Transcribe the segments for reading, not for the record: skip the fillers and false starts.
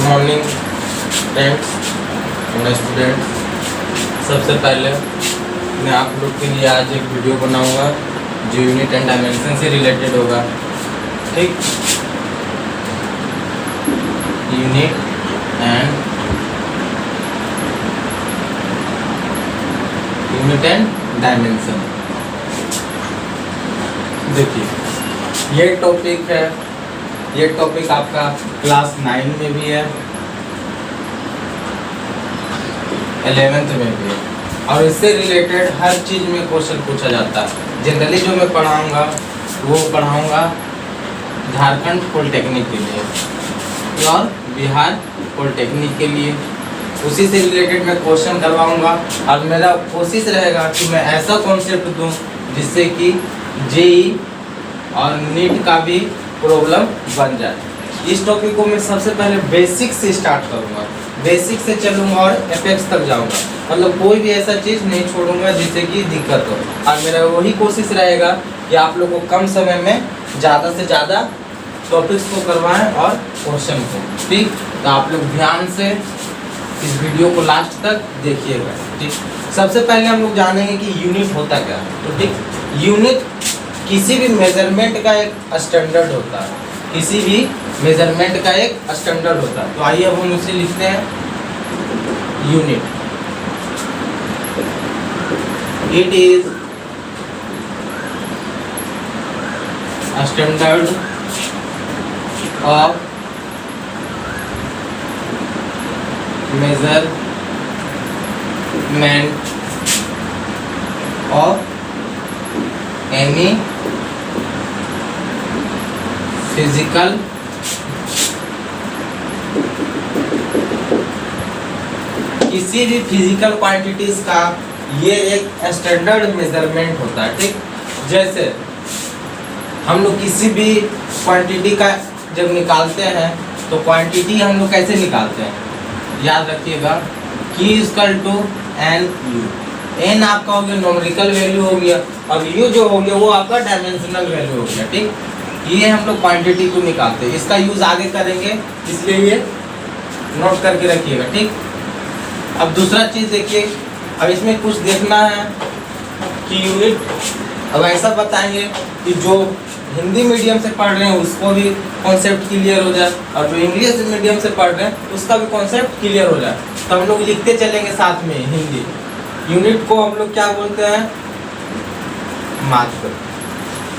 Morning friends and students. सबसे पहले मैं आप लोग के लिए आज एक वीडियो बनाऊंगा जो यूनिट एंड डायमेंशन से रिलेटेड होगा। ठीक, यूनिट एंड डायमेंशन। देखिए ये टॉपिक है, ये टॉपिक आपका क्लास 9 में भी है, 11th में भी है और इससे रिलेटेड हर चीज़ में क्वेश्चन पूछा जाता है। जनरली जो मैं पढ़ाऊंगा वो पढ़ाऊंगा झारखंड पॉलिटेक्निक के लिए और बिहार पॉलिटेक्निक के लिए, उसी से रिलेटेड मैं क्वेश्चन करवाऊंगा और मेरा कोशिश रहेगा कि मैं ऐसा कॉन्सेप्ट दूं जिससे कि जेई और नीट का भी प्रॉब्लम बन जाए। इस टॉपिक को मैं सबसे पहले बेसिक से स्टार्ट करूंगा, बेसिक से चलूंगा और एपेक्स तक जाऊंगा, मतलब कोई भी ऐसा चीज़ नहीं छोड़ूंगा जिससे कि दिक्कत हो। और मेरा वही कोशिश रहेगा कि आप लोग को कम समय में ज़्यादा से ज़्यादा टॉपिक्स को करवाएं और क्वेश्चन को। ठीक, तो आप लोग ध्यान से इस वीडियो को लास्ट तक देखिएगा। ठीक, सबसे पहले हम लोग जानेंगे कि यूनिट होता क्या है। तो ठीक, यूनिट किसी भी मेजरमेंट का एक स्टैंडर्ड होता है, किसी भी मेजरमेंट का एक स्टैंडर्ड होता है। तो आइए अब हम उसे लिखते हैं unit. It is standard of measurement of any physical किसी भी फिजिकल क्वांटिटीज का ये एक स्टैंडर्ड मेजरमेंट होता है। ठीक, जैसे हम लोग किसी भी क्वांटिटी का जब निकालते हैं तो क्वांटिटी हम लोग कैसे निकालते हैं, याद रखिएगा, Q = N U। N आपका हो गया नॉमरिकल वैल्यू हो गया और U जो हो गया वो आपका डायमेंशनल वैल्यू हो गया। ठीक, ये हम लोग क्वांटिटी को निकालते हैं, इसका यूज आगे करेंगे इसलिए ये नोट करके रखिएगा। ठीक, अब दूसरा चीज देखिए, अब इसमें कुछ देखना है कि यूनिट, अब ऐसा बताएंगे कि जो हिंदी मीडियम से पढ़ रहे हैं उसको भी कॉन्सेप्ट क्लियर हो जाए और जो इंग्लिश मीडियम से पढ़ रहे हैं उसका भी कॉन्सेप्ट क्लियर हो जाए। तो हम लोग लिखते चलेंगे साथ में हिंदी। यूनिट को हम लोग क्या बोलते हैं, मात्रा।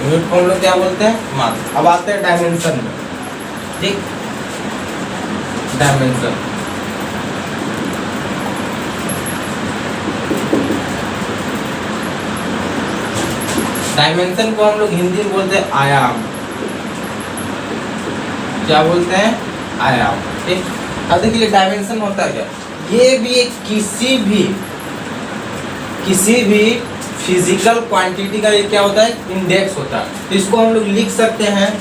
यूनिट को हम लोग क्या बोलते हैं, मात्रा। अब आते हैं डायमेंशन में। ठीक, डायमेंशन डायमेंशन को हम लोग हिंदी में बोलते हैं आयाम। क्या बोलते हैं, आयाम। ठीक, अब देखिए डायमेंशन होता है क्या, ये भी एक किसी भी फिजिकल क्वांटिटी का ये क्या होता है, इंडेक्स होता है। तो इसको हम लोग लिख सकते हैं,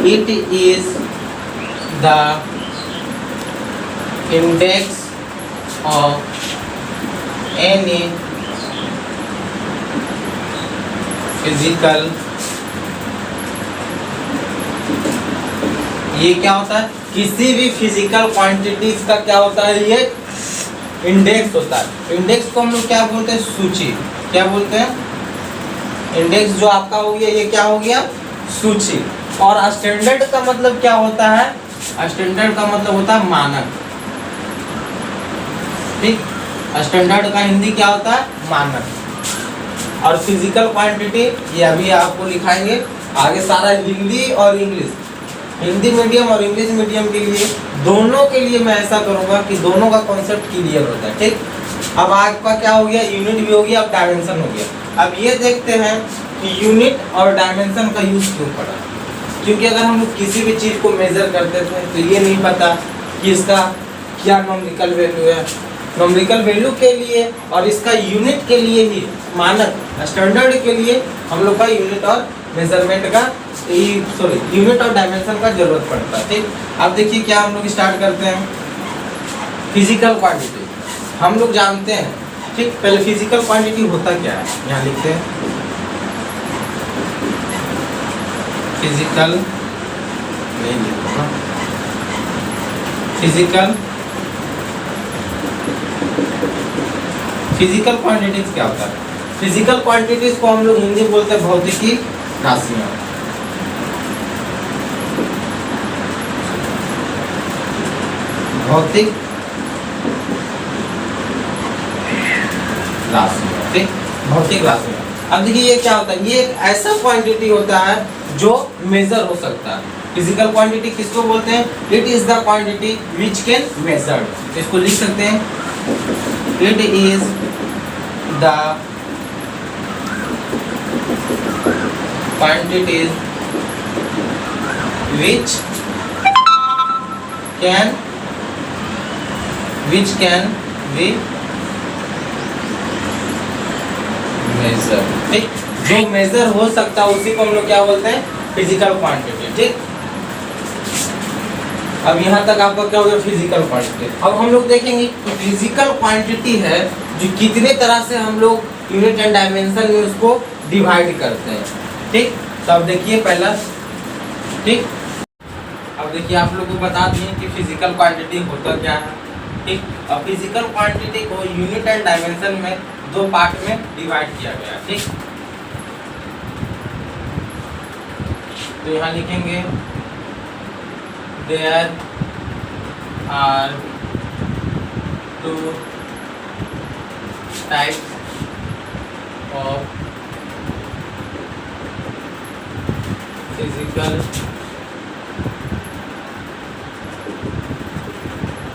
it is the index of any physical, ये क्या होता है, किसी भी फिजिकल क्वांटिटीज का क्या होता है, ये इंडेक्स होता है। इंडेक्स को हम लोग क्या बोलते हैं, सूची। क्या बोलते हैं, इंडेक्स जो आपका हो गया ये क्या हो गया, सूची। और स्टैंडर्ड का मतलब क्या होता है, स्टैंडर्ड का मतलब होता है मानक। ठीक, स्टैंडर्ड का हिंदी क्या होता है, मानक। और फिजिकल क्वांटिटी ये अभी आपको लिखाएंगे आगे, सारा हिंदी और इंग्लिश, हिंदी मीडियम और इंग्लिश मीडियम के लिए, दोनों के लिए मैं ऐसा करूँगा कि दोनों का कॉन्सेप्ट क्लियर होता है। ठीक, अब आपका क्या हो गया, यूनिट भी हो गया, अब डायमेंशन हो गया। अब ये देखते हैं कि यूनिट और डायमेंशन का यूज क्यों पड़ा, क्योंकि अगर हम लोग किसी भी चीज़ को मेजर करते थे तो ये नहीं पता कि इसका क्या नॉमरिकल वैल्यू है। नॉमरिकल वैल्यू के लिए और इसका यूनिट के लिए ही, मानक स्टैंडर्ड के लिए हम लोग का यूनिट और मेजरमेंट का यूनिट और डायमेंशन का जरूरत पड़ता है। ठीक, अब देखिए क्या हम लोग स्टार्ट करते हैं, फिजिकल क्वांटिटी हम लोग जानते हैं। ठीक, पहले फिजिकल क्वांटिटी होता क्या है, यहाँ लिखते हैं फिजिकल, नहीं लिखूंगा, फिजिकल क्वांटिटीज क्या होता है? फिजिकल क्वांटिटीज को हम लोग हिंदी बोलते हैं भौतिकी राशियां। भौतिक राशियां, ठीक, भौतिक राशियां। अब देखिए ये क्या होता है, ये एक ऐसा क्वांटिटी होता है जो मेजर हो सकता है। फिजिकल क्वांटिटी किसको बोलते हैं? It is the quantity which can measured. इसको लिख सकते हैं, it is the quantities which can be measure, ठीक, जो मेजर हो सकता है उसी को हम लोग क्या बोलते हैं? फिजिकल क्वांटिटी, ठीक। अब यहाँ तक आपका क्या हो गया? Physical quantity. अब हम लोग देखेंगे कि फिजिकल क्वांटिटी है जो कितने तरह से हम लोग यूनिट एंड डायमेंशन में उसको डिवाइड करते हैं, ठीक। तो अब देखिए पहला, ठीक, अब देखिए आप लोग को बता दिए कि फिजिकल क्वांटिटी होता क्या है, ठीक। अब फिजिकल क्वांटिटी को यूनिट एंड डायमेंशन में दो पार्ट में डिवाइड किया गया, ठीक। तो यहाँ लिखेंगे there are two types of physical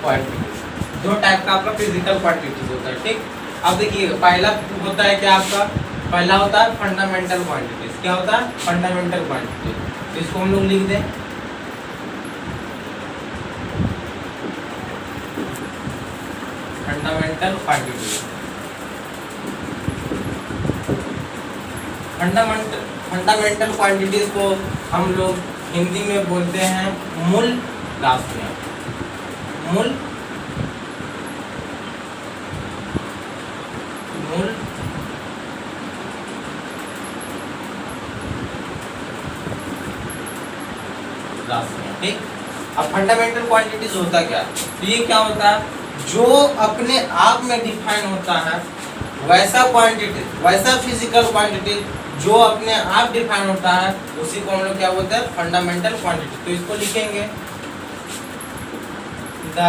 quantities. दो टाइप का आपका फिजिकल क्वांटिटीज होता है, ठीक। अब देखिए पहला होता है क्या आपका? पहला होता है फंडामेंटल क्वांटिटीज। क्या होता है? Fundamental quantities. तो इसको हम लोग लिख दें, फंडामेंटल क्वांटिटीज। फंडामेंटल क्वांटिटीज को हम लोग हिंदी में बोलते हैं मूल राशियां। मूल राशियां, ठीक। अब फंडामेंटल क्वांटिटीज होता क्या? तो ये क्या होता है? जो अपने आप में डिफाइन होता है वैसा क्वांटिटी, वैसा फिजिकल क्वांटिटी जो अपने आप डिफाइन होता है उसी को हम लोग क्या बोलते हैं? Fundamental quantity. तो इसको लिखेंगे the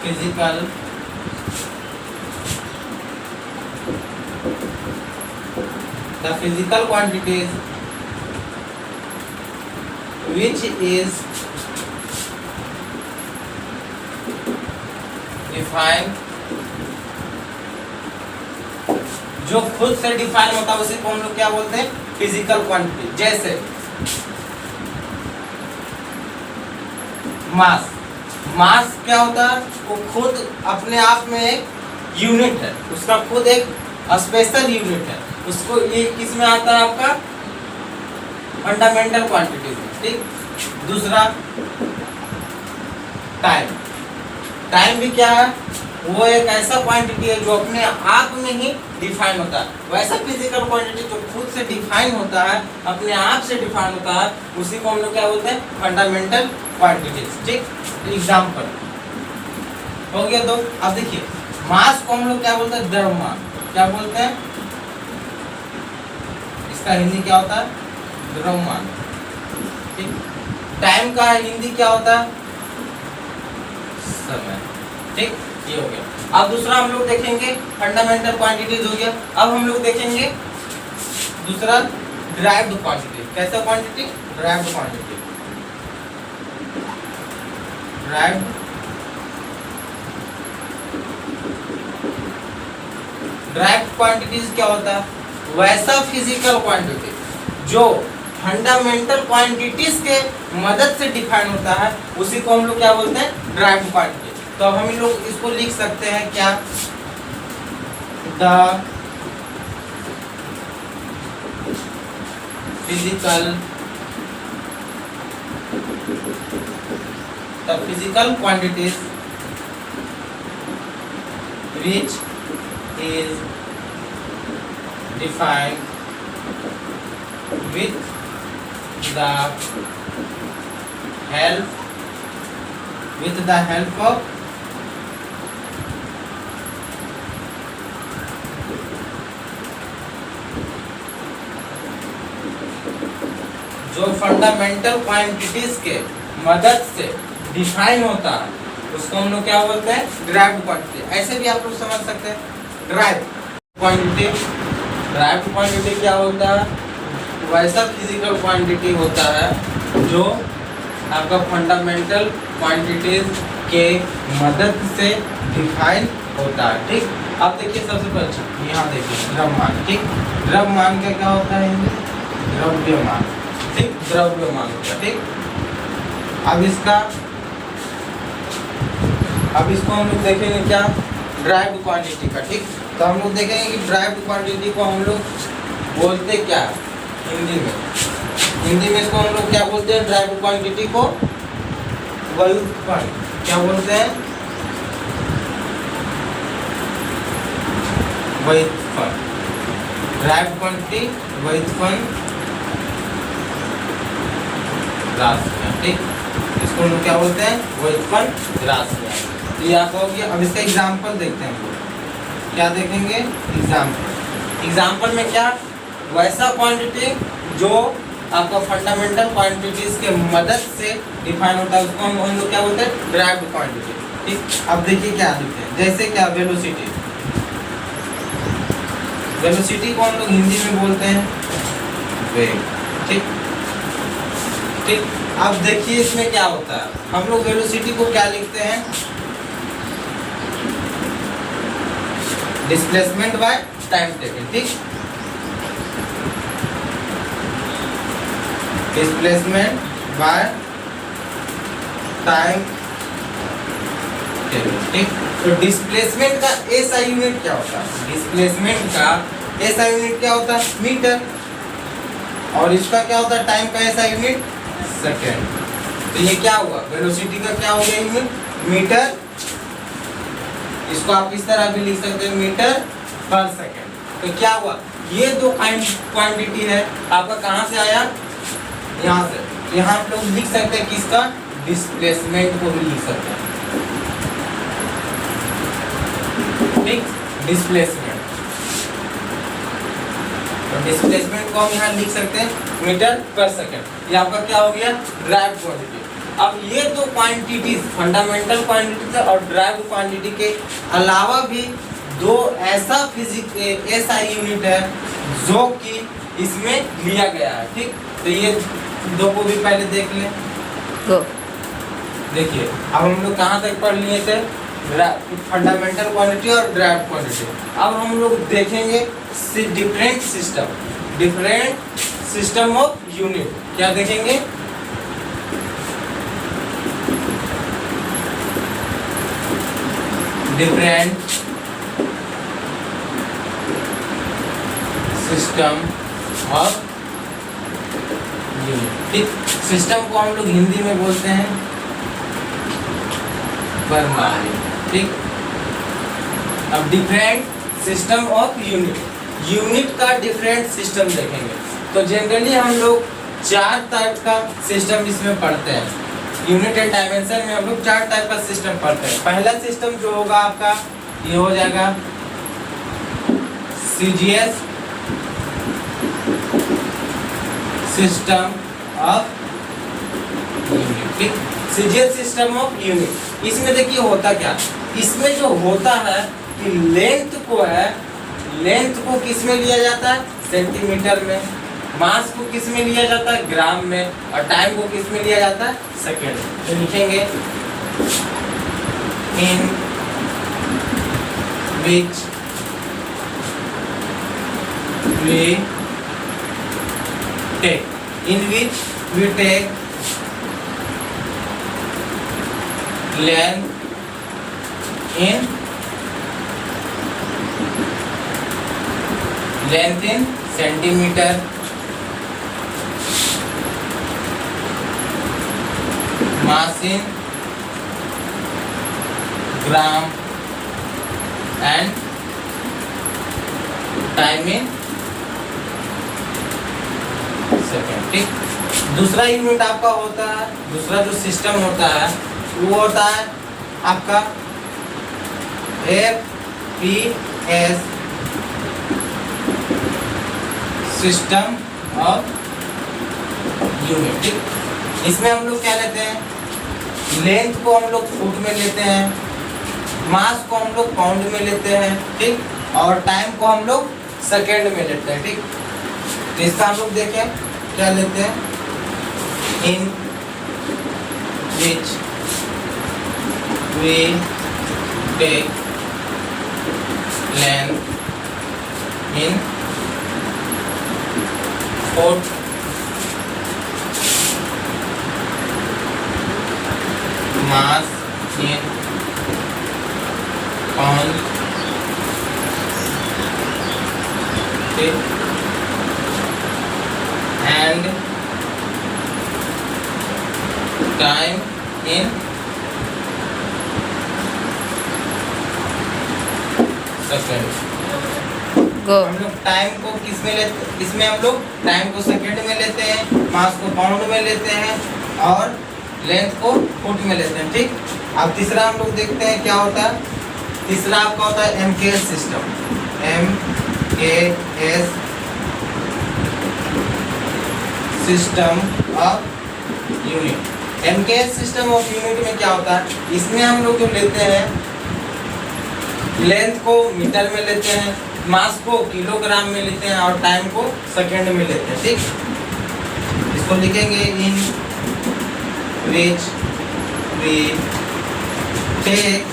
physical quantities which is defined, जो खुद से डिफाइन होता है उसी को हम लोग क्या बोलते हैं? Physical quantity. जैसे मास। मास क्या होता है? वो खुद अपने आप में एक यूनिट है, उसका खुद एक स्पेशल यूनिट है। उसको ये किस में आता है? आपका फंडामेंटल क्वांटिटी, ठीक। दूसरा टाइम। टाइम भी क्या है? वो एक ऐसा क्वांटिटी है जो अपने आप में ही डिफाइन होता है। वैसा फिजिकल क्वांटिटी जो खुद से डिफाइन होता है, अपने आप से डिफाइन होता है, उसी को हम लोग क्या बोलते हैं? फंडामेंटल क्वांटिटीज, ठीक। एग्जाम्पल हो गया दो। अब देखिए मास को हम लोग क्या बोलते हैं? द्रव्यमान। क्या बोलते हैं? इसका हिंदी क्या होता है? द्रव्यमान, ठीक। टाइम का हिंदी क्या होता है? समय, ठीक। ये हो गया। अब दूसरा हम लोग देखेंगे फंडामेंटल क्वांटिटीज हो गया। अब हम लोग देखेंगे दूसरा डिराइव्ड क्वांटिटी। कैसा quantity? Derived quantity. Derived quantities क्या होता है? वैसा फिजिकल क्वांटिटी जो फंडामेंटल क्वांटिटीज के मदद से डिफाइन होता है उसी को हम लोग क्या बोलते हैं? Derived quantity. तो अब हम लोग इसको लिख सकते हैं क्या? The physical quantities which is defined with the help of जो फंडामेंटल क्वांटिटीज के मदद से डिफाइन होता है उसको हम लोग क्या बोलते हैं, डिराइव्ड क्वांटिटी। ऐसे भी आप लोग समझ सकते हैं डिराइव्ड क्वांटिटी। डिराइव्ड क्वांटिटी क्या होता है, वैसा फिजिकल क्वांटिटी होता है जो आपका फंडामेंटल क्वांटिटीज के मदद से डिफाइन होता है। ठीक, अब देखिए सबसे पहले यहाँ देखिए द्रव्यमान। ठीक, द्रव्यमान का क्या होता है, द्रव्यमान। ठीक, द्रव्यमान होता है। ठीक, अब इसको हम लोग देखेंगे क्या, ड्राइव्ड क्वांटिटी का। ठीक, तो हम लोग देखेंगे कि ड्राइव्ड क्वांटिटी को हम लोग बोलते क्या है हिंदी में इसको हम लोग क्या बोलते हैं, ड्राइव्ड क्वांटिटी को व्युत्पन्न क्या बोलते हैं, व्युत्पन्न। ड्राइव्ड क्वांटिटी व्युत्पन्न राशियां। ठीक, इसको हम लोग क्या बोलते हैं, व्युत्पन्न राशियां। तो ये आपको हो गया। अब इसका एग्जाम्पल देखते हैं हम लोग, क्या देखेंगे, एग्जाम्पल में क्या, वैसा क्वांटिटी जो आपका फंडामेंटल क्वांटिटीज के मदद से डिफाइन होता है उसको हम लोग क्या बोलते हैं, डिराइव्ड क्वांटिटी। ठीक, अब देखिए क्या लिखते हैं, जैसे क्या वेलोसिटी। वेलोसिटी को हम लोग हिंदी में बोलते हैं वेग। ठीक, ठीक, अब देखिए इसमें क्या होता है, हम लोग वेलोसिटी को क्या लिखते हैं, डिस्प्लेसमेंट बाय टाइम टेकन। ठीक, डिस्प्लेसमेंट बाय टाइम टेकन। ठीक, तो डिस्प्लेसमेंट का एसआई यूनिट क्या होता है, डिस्प्लेसमेंट का एसआई यूनिट क्या होता है, मीटर। और इसका क्या होता है, टाइम का एसआई यूनिट सेकेंड। तो ये क्या हुआ, वेलोसिटी का क्या हो गया यूनिट, मीटर। इसको आप इस तरह भी लिख सकते हैं, मीटर पर सेकेंड। तो क्या हुआ, ये दो क्वांटिटी है आपका कहाँ से आया, यहाँ से। यहाँ आप लोग लिख सकते हैं किसका, डिस्प्लेसमेंट को भी लिख सकते हैं। ठीक, डिस्प्लेसमेंट, तो डिस्प्लेसमेंट को हम यहाँ लिख सकते हैं मीटर पर सेकेंड। ये आपका क्या हो गया, ड्राइव्ड क्वांटिटी। अब ये दो क्वांटिटीज फंडामेंटल क्वांटिटीज और ड्राइव्ड क्वांटिटी के अलावा भी दो ऐसा ऐसा यूनिट है जो कि इसमें लिया गया है। ठीक, तो ये दो को भी पहले देख लें। देखिए अब हम लोग कहाँ तक पढ़ लिए थे, फंडामेंटल क्वांटिटी और ड्राइव्ड क्वांटिटी। अब हम लोग देखेंगे डिफरेंट सिस्टम ऑफ यूनिट। क्या देखेंगे, डिफरेंट सिस्टम ऑफ यूनिट। ठीक, सिस्टम को हम लोग हिंदी में बोलते हैं प्रणाली। ठीक, अब डिफरेंट सिस्टम ऑफ यूनिट का डिफरेंट सिस्टम देखेंगे। तो जनरली हम लोग 4 टाइप का सिस्टम इसमें पढ़ते हैं। यूनिट एंड डायमेंशन में हम लोग 4 टाइप का सिस्टम पढ़ते हैं। पहला सिस्टम जो होगा आपका ये हो जाएगा CGS system of unit. CGS system of unit, इसमें देखिए होता क्या, इसमें जो होता है कि लेंथ को किस में लिया जाता है, सेंटीमीटर में। मास को किस में लिया जाता है, ग्राम में। और टाइम को किस में लिया जाता है, सेकेंड। तो लिखेंगे इन विच we take length in centimeter, mass in gram and time in second. ठीक, दूसरा यूनिट आपका होता है, दूसरा जो सिस्टम होता है वो होता है आपका FPS सिस्टम ऑफ यूनिट। इसमें हम लोग क्या लेते हैं, लेंथ को हम लोग फुट में लेते हैं, मास को हम लोग पाउंड में लेते हैं, ठीक, और टाइम को हम लोग सेकेंड में लेते हैं, ठीक। तो इसका हम लोग देखें क्या लेते हैं, in which we take length in foot mass in pound, okay, and time in second. हम लोग टाइम को किस में लेते, इसमें हम लोग टाइम को सेकेंड में लेते हैं, मास को पाउंड में लेते हैं और लेंथ को फुट में लेते हैं, ठीक। अब तीसरा हम लोग देखते हैं क्या होता है, तीसरा आपका होता है MKS system, MKS system of unit. MKS system of unit में क्या होता है, इसमें हम लोग जो लेते हैं लेंथ को मीटर में लेते हैं, मास को किलोग्राम में लेते हैं और टाइम को सेकेंड में लेते हैं, ठीक। इसको लिखेंगे इन which we take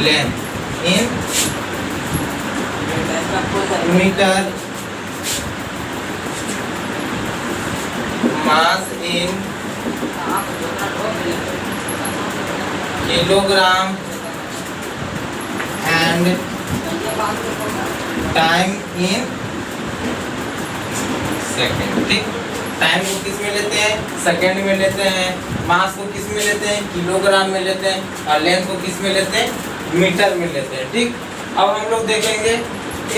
length in meter, mass in kilogram and time in second, ठीक। टाइम को किस में लेते हैं, सेकेंड में लेते हैं, मास को किस में लेते हैं, किलोग्राम में लेते हैं और लेंथ को किस में लेते हैं, मीटर में लेते हैं, ठीक। अब हम लोग देखेंगे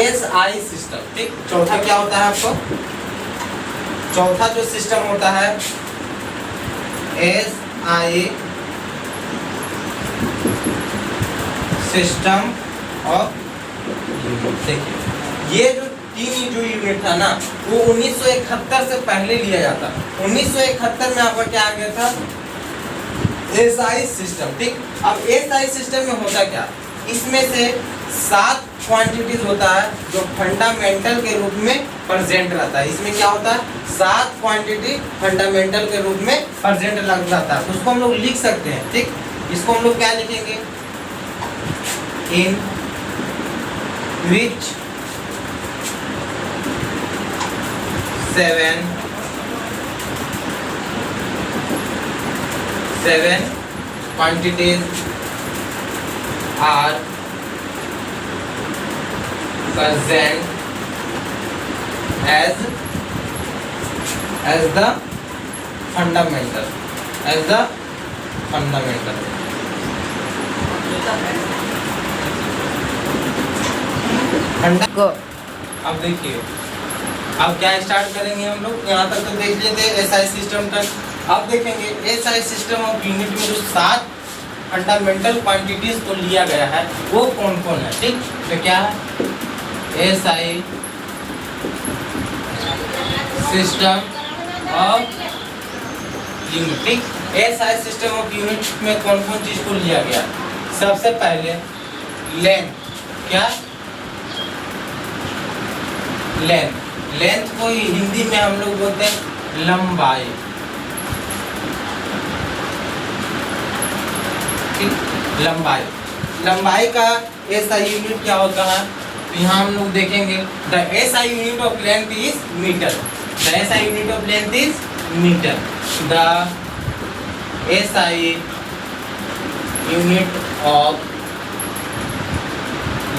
SI सिस्टम, ठीक। चौथा क्या होता है आपको, चौथा जो सिस्टम होता है SI सिस्टम ऑफ यूनिट। देखिए ये जो यूनिट था ना वो 1971 से पहले लिया जाता। 1971 में आपका क्या आ गया था, SI सिस्टम, ठीक। अब SI सिस्टम में होता क्या, इसमें से 7 क्वांटिटीज होता है जो फंडामेंटल के रूप में प्रेजेंट रहता है। इसमें क्या होता है, 7 क्वांटिटी फंडामेंटल के रूप में प्रेजेंट रहता है, उसको हम लोग लिख सकते हैं, ठीक। इसको हम लोग क्या लिखेंगे, इन विच 7 quantities are present as the fundamental, अब देखिए अब क्या स्टार्ट करेंगे हम लोग, यहाँ तक तो देख लेते हैं SI सिस्टम तक। अब देखेंगे SI सिस्टम ऑफ यूनिट में जो 7 फंडामेंटल क्वांटिटीज को लिया गया है वो कौन कौन है, ठीक। तो क्या है, SI सिस्टम ऑफ यूनिट, ठीक। SI सिस्टम ऑफ यूनिट में कौन कौन चीज को लिया गया, सबसे पहले लेंथ, क्या, लेंथ को ही हिंदी में हम लोग बोलते हैं लंबाई, ठीक। लंबाई का SI यूनिट क्या होता है, तो यहाँ हम लोग देखेंगे the SI unit of length is metre, the SI unit of length is metre, the SI unit of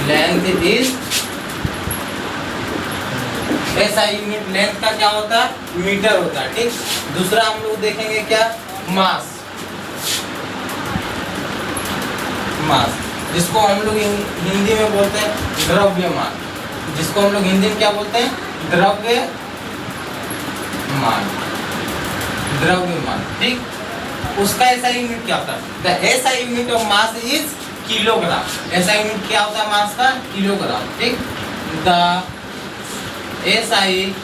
length is, SI unit length का क्या होता है, मीटर होता है, ठीक। दूसरा हम लोग देखेंगे क्या, मास, जिसको हम लोग हिंदी में बोलते हैं द्रव्यमान, जिसको हम लोग हिंदी में क्या बोलते हैं, मान, द्रव्यमान, ठीक। उसका ऐसा यूनिट क्या होता है? द ऐसा unit of mass is kilogram. ऐसा यूनिट क्या होता है मास का? किलोग्राम, ठीक। The SI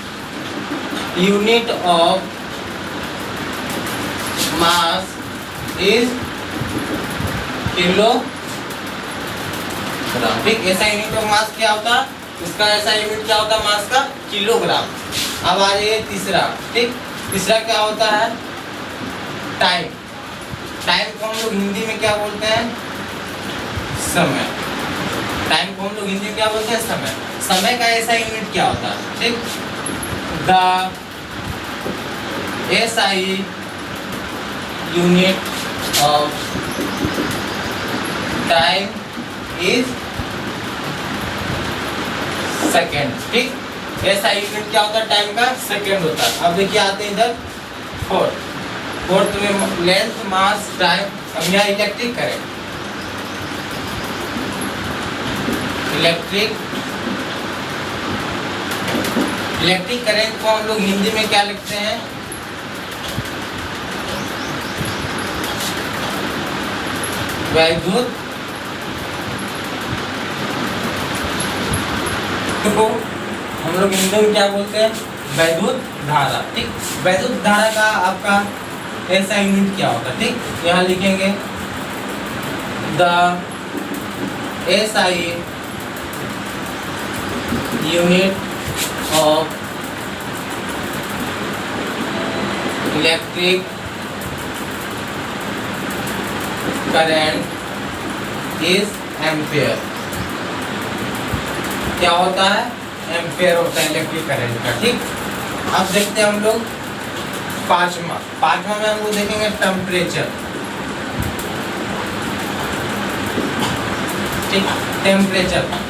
unit of mass is kilogram, ठीक। ऐसा यूनिट ऑफ मास क्या होता? इसका ऐसा यूनिट क्या होता मास का? किलोग्राम। अब आ जाइए तीसरा, ठीक। तीसरा क्या होता है? टाइम। टाइम को हम लोग हिंदी में क्या बोलते हैं? समय। टाइम को हम लोग हिंदी में क्या बोलते हैं? समय। समय का ऐसा यूनिट क्या होता है? ठीक। The SI unit of time is second, ठीक। ऐसा यूनिट क्या होता है टाइम का? सेकेंड होता है। अब देखिए आते हैं इधर फोर्थ में लेंथ, मास, टाइम। अब यहाँ इलेक्ट्रिक करें, इलेक्ट्रिक करंट को हम लोग हिंदी में क्या लिखते हैं? वैद्युत को हम लोग हिंदी में क्या बोलते हैं? वैद्युत धारा, ठीक। वैद्युत धारा का आपका ऐसा यूनिट क्या होता है? ठीक, यहाँ लिखेंगे the SI unit of electric current is ampere. क्या होता है? एम्पियर होता है इलेक्ट्रिक करंट का, ठीक। अब देखते हैं हम लोग पांचवा में हम लोग देखेंगे टेम्परेचर, ठीक।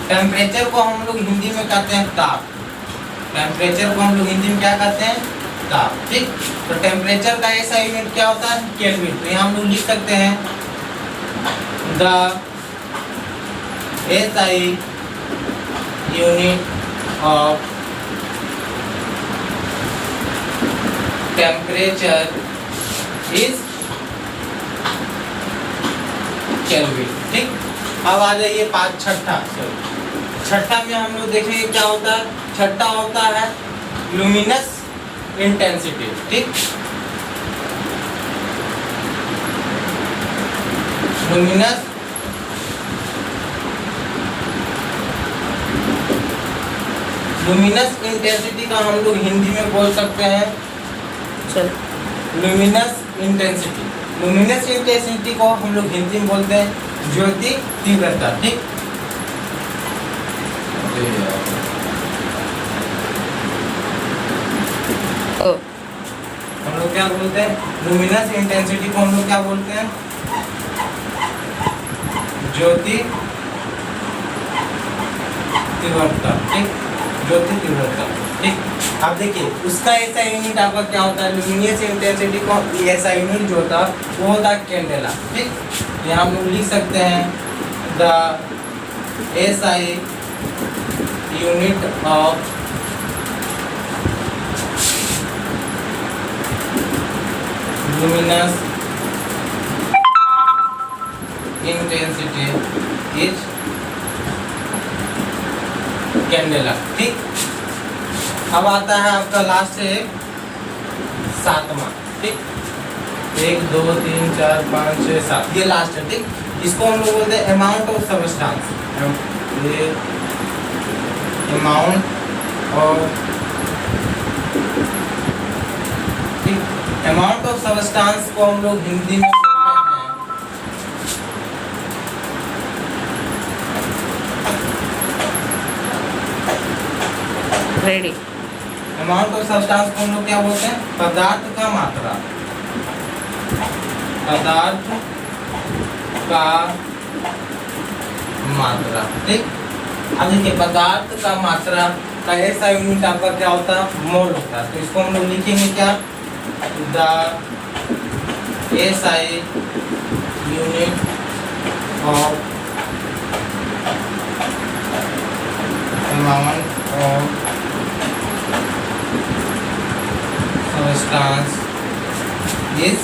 टेम्परेचर को हम लोग हिंदी में कहते हैं ताप। टेम्परेचर को हम लोग हिंदी में क्या कहते हैं? ताप, ठीक। तो टेम्परेचर का ऐसा यूनिट क्या होता है? केल्विन। तो यहाँ हम लोग लिख सकते हैं the SI unit of temperature is kelvin, ठीक। अब आ जाइए छठा में हम लोग देखेंगे क्या होता है? छठा होता है लुमिनस इंटेंसिटी, ठीक। लुमिनस इंटेंसिटी का हम लोग हिंदी में बोल सकते हैं लुमिनस इंटेंसिटी को हम लोग हिंदी में बोलते हैं ज्योति तीव्रता, ठीक। हम लोग क्या बोलते हैं? लुमिनस इंटेंसिटी को हम लोग क्या बोलते हैं? ज्योति तीव्रता, ठीक। ज्योति तीव्रता, ठीक। अब देखिए उसका ऐसा यूनिट आपका क्या होता है? लुमिनस इंटेंसिटी को ऐसा यूनिट जो होता है वो होता है कैंडेला, ठीक। यहाँ हम लोग लिख सकते हैं the SI unit of luminous intensity is candela, ठीक। अब आता है आपका लास्ट है सातवां, ठीक। 1 2 3 4 5 6 7 ये लास्ट है, ठीक। इसको हम लोग बोलते हैं अमाउंट ऑफ सबस्टेंस। ये अमाउंट ऑफ, ठीक। अमाउंट ऑफ सबस्टेंस को हम लोग हिंदी में रेडी। अमाउंट ऑफ सब्सटेंस को हम लोग क्या बोलते हैं? पदार्थ का मात्रा। पदार्थ का मात्रा, ठीक। अब देखिए पदार्थ का मात्रा का ऐसा यूनिट आपका क्या होता है? मोल होता है। तो इसको हम लोग लिखेंगे क्या? The SI unit of amount of resistance is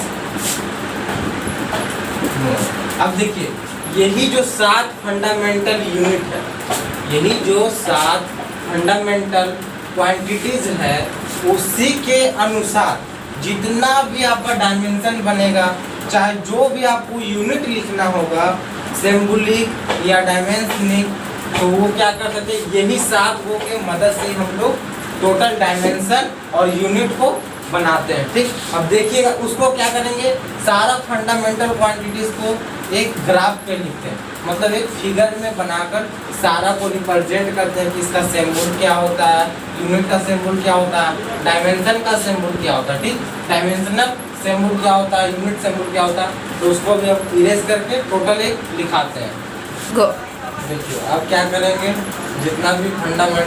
more. अब देखिए यही जो 7 फंडामेंटल यूनिट है, यही जो 7 फंडामेंटल क्वांटिटीज है, उसी के अनुसार जितना भी आपका डायमेंशन बनेगा, चाहे जो भी आपको यूनिट लिखना होगा सिंबॉलिक या डायमेंशनिक, तो वो क्या कर सकते हैं, यही 7 वो के मदद से हम लोग टोटल डायमेंशन और यूनिट को बनाते हैं। ठीक, अब देखिएगा उसको क्या करेंगे, सारा फंडामेंटल क्वांटिटीज को एक ग्राफ पे लिखते हैं, मतलब एक फिगर में बनाकर सारा को रिप्रेजेंट करते हैं कि इसका सिंबल क्या होता है, यूनिट का सिंबल क्या होता है, डायमेंशन का सिंबल क्या होता है। ठीक, डायमेंशनल सिंबल क्या होता है, यूनिट सिंबल क्या होता है, तो उसको भी हम इरेज करके टोटल एक लिखाते हैं। देखिए अब क्या करेंगे, जितना भी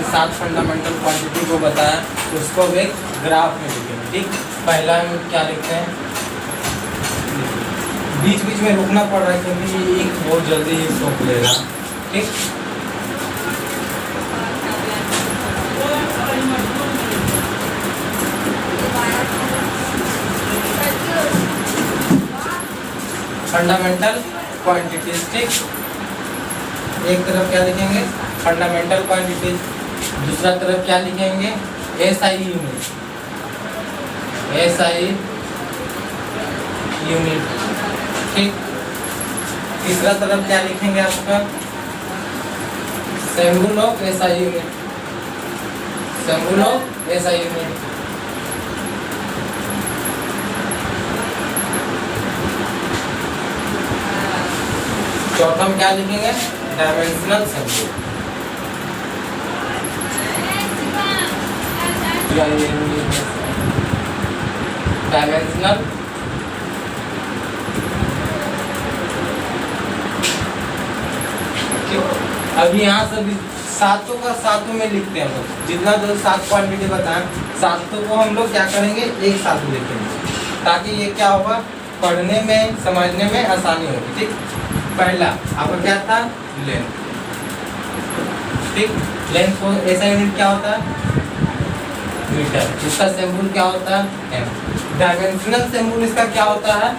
7 फंडामेंटल क्वांटिटी को बताया उसको भी एक ग्राफ में लिखेंगे। ठीक, पहला हम क्या लिखते हैं, बीच बीच में रुकना पड़ रहा है क्योंकि एक बहुत जल्दी ही सौंप लेगा। ठीक, फंडामेंटल क्वांटिटीज। ठीक, एक तरफ क्या लिखेंगे फंडामेंटल क्वांटिटीज, दूसरा तरफ क्या लिखेंगे एसआई यूनिट, एसआई यूनिट। ठीक, तीसरा तरफ क्या लिखेंगे आपका symbol of SI unit, symbol of SI unit. चौथा में क्या लिखेंगे डायमेंशनल सिंबल, डायमेंशनल अभी यहाँ से सातों का सातों में लिखते हैं हम लोग, जितना जो 7 क्वांटिटी बताएं सातों को हम लोग क्या करेंगे एक साथ लिखेंगे, ताकि ये क्या होगा पढ़ने में समझने में आसानी होगी। ठीक, पहला आपका क्या था लेंथ। ठीक, लेंथ को ऐसा यूनिट क्या होता है मीटर, इसका सिंबल क्या होता है एम। डायमेंशनल सिंबल इसका क्या होता है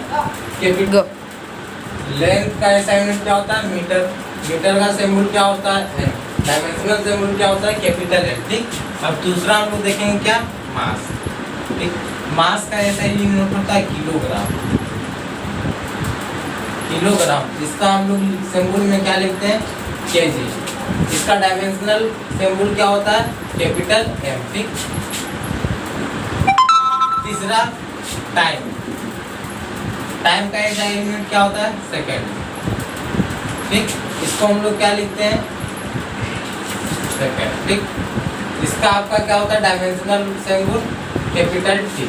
कैपिटल, लेंथ का ऐसा यूनिट क्या होता है मीटर, मीटर का सिंबल क्या होता है एम, डायमेंशनल सिंबल क्या होता है कैपिटल एम। ठीक, अब दूसरा हम लोग देखेंगे क्या मास। ठीक, मास का ऐसा यूनिट होता है किलोग्राम, किलोग्राम, इसका हम लोग सिंबल में क्या लिखते हैं केजी, इसका डायमेंशनल सिंबल क्या होता है कैपिटल एम। ठीक, तीसरा टाइम, टाइम का ऐसा यूनिट क्या होता है सेकंड। ठीक, इसको हम लोग क्या लिखते हैं सेकंड। ठीक, इसका आपका क्या होता है dimensional symbol capital T.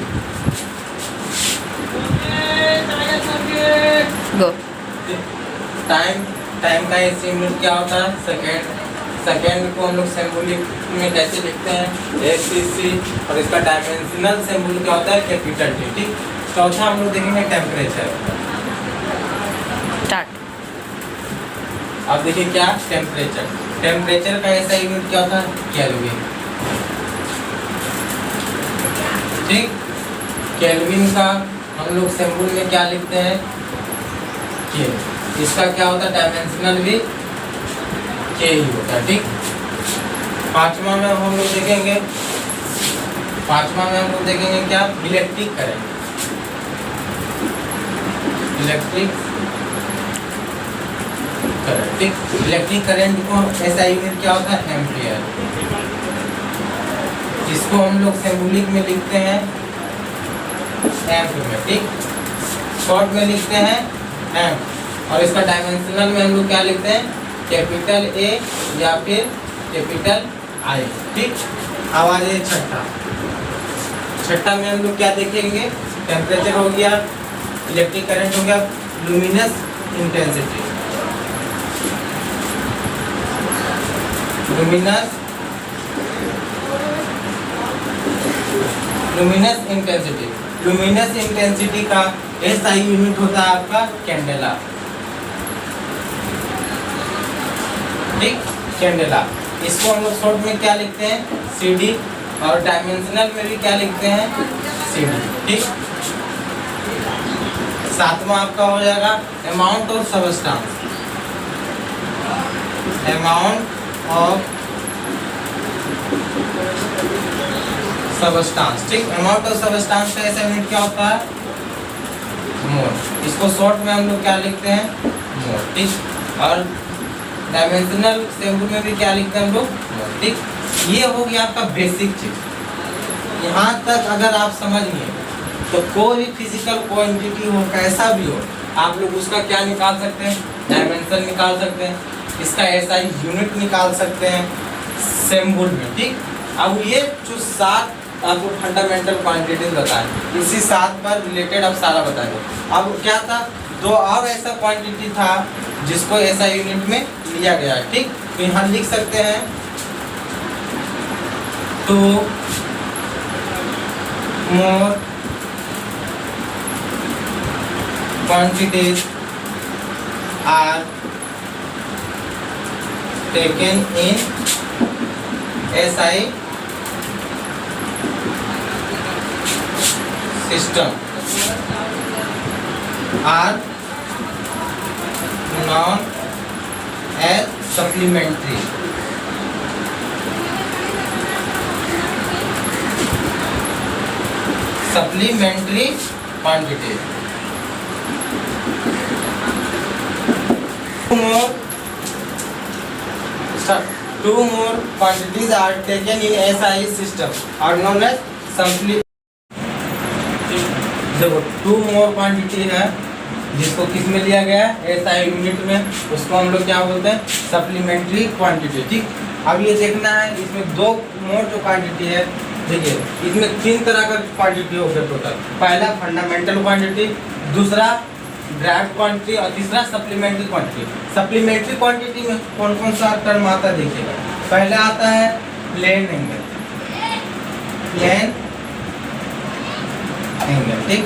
Time, time का ऐसा यूनिट क्या होता है सेकंड, सेकंड को हम लोग सिंबॉलिक में कैसे लिखते हैं एससीसी, और इसका डायमेंशनल सिंबल क्या होता है कैपिटल टी। ठीक, चौथा हम लोग देखेंगे टेम्परेचर। स्टार्ट। अब देखिए क्या टेम्परेचर, टेम्परेचर का ऐसा यूनिट क्या होता है केल्विन। ठीक, केल्विन का हम लोग सिंबल में क्या लिखते हैं के, इसका क्या होता है डायमेंशनल भी के ही होता है। ठीक, पांचवा में हम लोग देखेंगे, पांचवा में हम लोग देखेंगे क्या इलेक्ट्रिक करंट, इलेक्ट्रिक करंट। ठीक, इलेक्ट्रिक करंट को ऐसा यूनिट क्या होता है एम्पियर, इसको हम लोग सिंबॉलिक में लिखते हैं एम्प में। ठीक, शॉर्ट में लिखते हैं एम्प, और इसका डायमेंशनल में हम लोग क्या लिखते हैं कैपिटल ए या फिर कैपिटल आई। ठीक, आवाज है छठा, छठा में हम लोग क्या देखेंगे टेम्परेचर हो गया, इलेक्ट्रिक करंट हो गया, luminous intensity, luminous intensity, luminous intensity का एसआई यूनिट होता है आपका कैंडेला। ठीक, कैंडेला, इसको हम लोग शॉर्ट में क्या लिखते हैं सीडी, और डायमेंशनल में भी क्या लिखते हैं CD, ठीक। सातवां आपका हो जाएगा amount of substance, amount of substance, ठीक। अमाउंट ऑफ सबस्टांस का ऐसा यूनिट क्या होता है? मोल। इसको शॉर्ट में हम लोग क्या लिखते हैं? मोल, ठीक। और डायमेंशनल सैंपल में भी क्या लिखते हैं हम लोग? मोल, ठीक। ये हो गया आपका बेसिक चीज। यहाँ तक अगर आप समझ गए तो कोई भी फिजिकल क्वांटिटी हो, कैसा भी हो, आप लोग उसका क्या निकाल सकते हैं? डायमेंशन निकाल सकते हैं, इसका SI यूनिट निकाल सकते हैं सैंपल में, ठीक। अब ये जो 7 आपको फंडामेंटल क्वांटिटीज बताएं, इसी 7 पर रिलेटेड अब सारा बताएंगे। अब क्या था, 2 और ऐसा क्वांटिटी था जिसको SI यूनिट में लिया गया है, ठीक। तो यहाँ लिख सकते हैं 2 more quantities are taken in SI system are known as supplementary. Supplementary quantity. Two more quantities are taken in SI system are known as supplementary. देखो 2 more quantity है जिसको किस में लिया गया है? SI यूनिट में। उसको हम लोग क्या बोलते हैं? सप्लीमेंट्री क्वांटिटी, ठीक। अब ये देखना है इसमें 2 मोर जो क्वांटिटी है, देखिए इसमें 3 तरह का क्वांटिटी हो गया टोटल। पहला फंडामेंटल क्वांटिटी, दूसरा ड्राइव क्वांटिटी और तीसरा सप्लीमेंट्री क्वांटिटी। सप्लीमेंट्री क्वांटिटी में कौन कौन सा टर्म आता है देखिएगा। पहला आता है प्लेन एंगल, प्लेन एंगल, ठीक।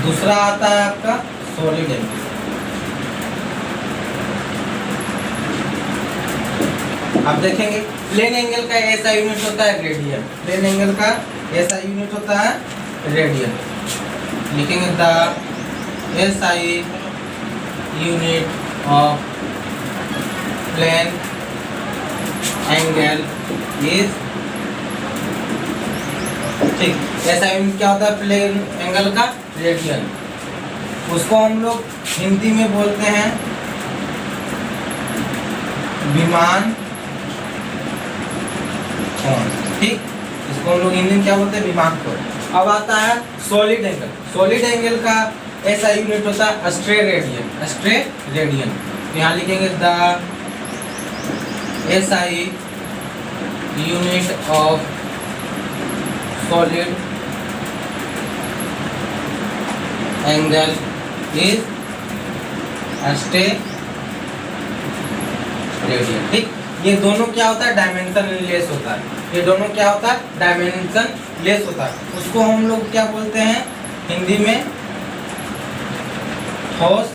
दूसरा आता है आपका सॉलिड एंगल, आप देखेंगे प्लेन एंगल का SI यूनिट होता है रेडियन, प्लेन एंगल का SI यूनिट होता है रेडियन। लिखेंगे the SI unit of plane angle is, ठीक। SI यूनिट क्या होता है प्लेन एंगल का? रेडियन। उसको हम लोग हिंदी में बोलते हैं विमान कोण, ठीक। इसको हम लोग हिंदी में क्या बोलते हैं? विमान कोण। अब आता है सॉलिड एंगल। सॉलिड एंगल का SI यूनिट होता है स्ट्रे रेडियन, स्ट्रे रेडियन। यहाँ लिखेंगे the SI unit of solid angle is stray radian, ठीक। ये दोनों क्या होता है? डायमेंशन लेस होता है। ये दोनों क्या होता है? डायमेंशन लेस होता है। उसको हम लोग क्या बोलते हैं हिंदी में? ठोस